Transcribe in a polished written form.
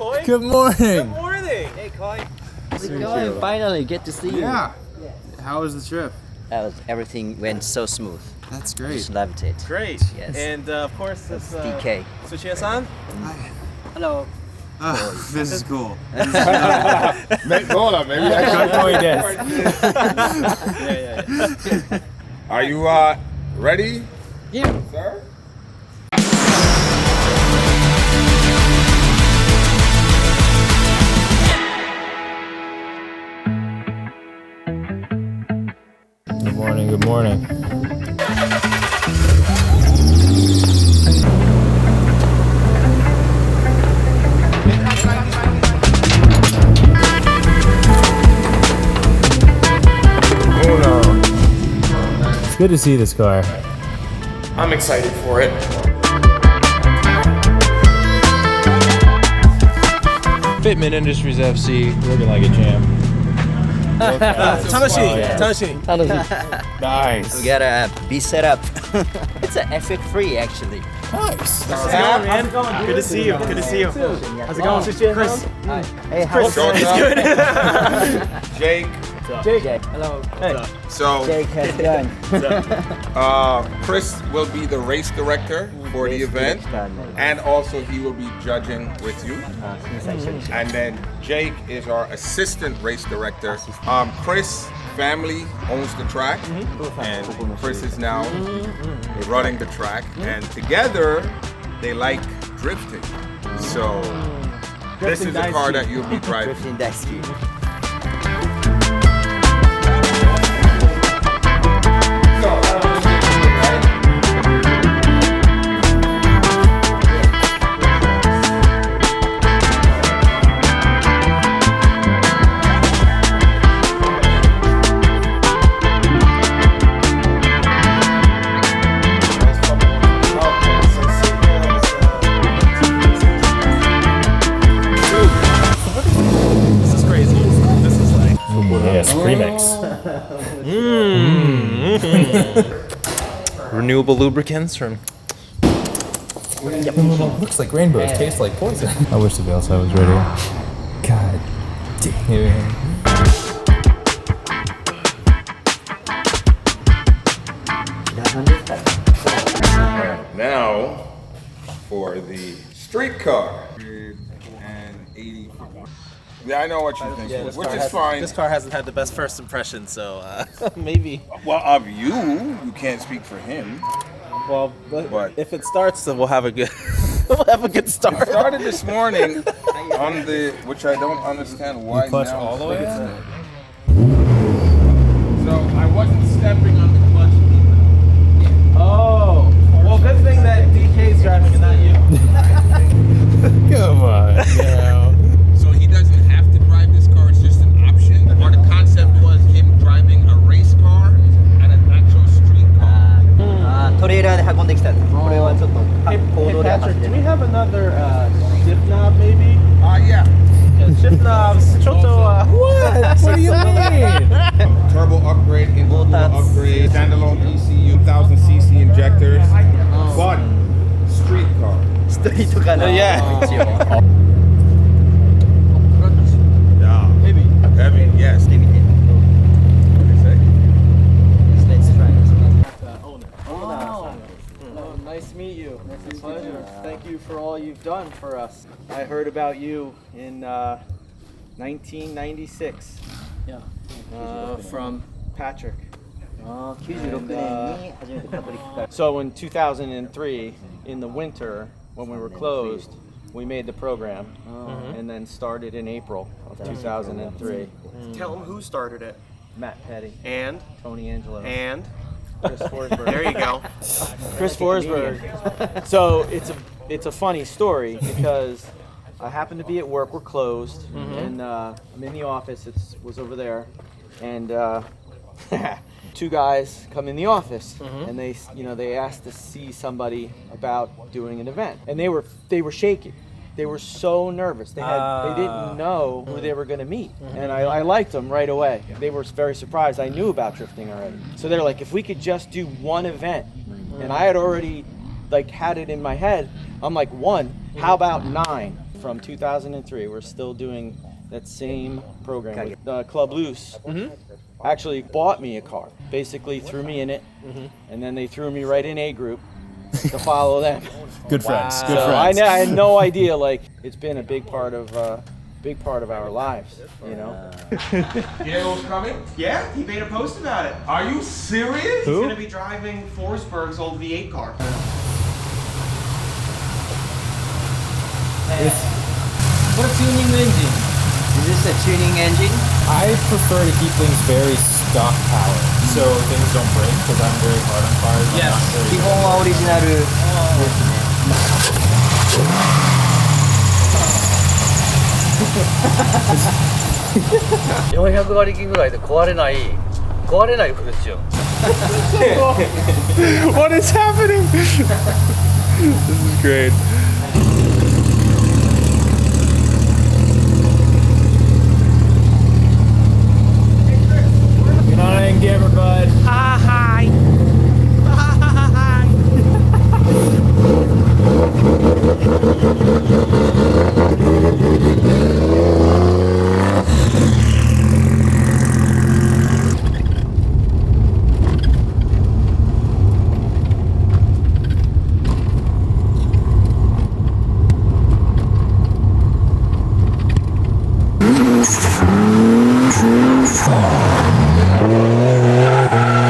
Coy. Good morning. Good morning. Hey, Coy. How's it going? Finally, get to see you. Yeah. How was the trip? Everything went so smooth. That's great. Just loved it. Great. Yes. And of course, That's DK. Suchiya-san. Hello. This is cool. Hold on, maybe. Yeah. Are you ready? Yeah. Sir? Good morning. Good morning. It's good to see this car. I'm excited for it. Fitment Industries FC, looking like a champ. Tanashi. Nice. We gotta be set up. It's an effort free, actually. Nice. How's it going, man? Good to see you. Good to see you. How's it going, Suchiya? Chris. Hey, how's It's good. Jake. Jake? Hello. Hey. So, Jake, how's it going? Chris will be the race director for the event, and also he will be judging with you. And then Jake is our assistant race director. Chris' family owns the track, and Chris is now running the track. And together, they like drifting. So, this is the car that you'll be driving. Drifting Daisuke. Yes, premix. Renewable lubricants from. Looks like rainbows, tastes like poison. I wish the veil side was ready. God damn. Now, for the street car. 180. Yeah, I know what you think, which is fine. This car hasn't had the best first impression, so maybe. Well, of you can't speak for him. Well, But- if it starts, then we'll have a good. We'll have a good start. Started this morning on the, which I don't understand why Clutch now. all the way in? So I wasn't stepping on the clutch either. Oh, well, good thing that DK's driving and not you. Come on, now. So he doesn't have to drive this car, it's just an option. Or the concept was him driving a race car and an actual street car. トレーラーで運んできたんです。これはちょっと Hey, 公 hey 道で走 Patrick, って do we have another shift knob, maybe? Yeah. Shift knobs, Choto. What? What do you mean? Turbo upgrade, intercooler upgrade, standalone ECU, 1000cc injectors, but street car. ストリートかな。 Yeah. 一応。 Yeah. Heavy, yes. してみて。 What do you say? Let's try this. Oh, nice to meet you. It's a pleasure. Thank you for all you've done for us. I heard about you in 1996 from Patrick. 96年に初めてパトリックから。 So in 2003, in the winter, when we were closed, we made the program and then started in April of 2003. Tell them who started it. Matt Petty, And Tony Angelo, and Chris Forsberg. there you go. Chris Forsberg. So it's a funny story because I happened to be at work. We're closed, and I'm in the office. It was over there, and two guys come in the office, and they asked to see somebody about doing an event, and they were shaking. They were so nervous. They didn't know who they were going to meet, and I liked them right away. They were very surprised. I knew about drifting already, so they're like, if we could just do one event, and I had already had it in my head. I'm like, one. How about 9? from 2003. We're still doing that same program. With, Club Loose actually bought me a car. Basically threw me in it, and then they threw me right in A group to follow them. Good friends. Good So friends. I had no idea. Like, it's been a big part of our lives. You know. Diego's coming? Yeah, he made a post about it. Are you serious? He's gonna be driving Forsberg's old V8 car. What a tuning engine. Is this a tuning engine? I prefer to keep things very stock power, so things don't break, because I'm very hard on cars. Yes. I'm not very 基本はオリジナル400馬力ぐらいで壊れない服ですよ。 What is happening? This is great. Good night, gamer bud. Oh.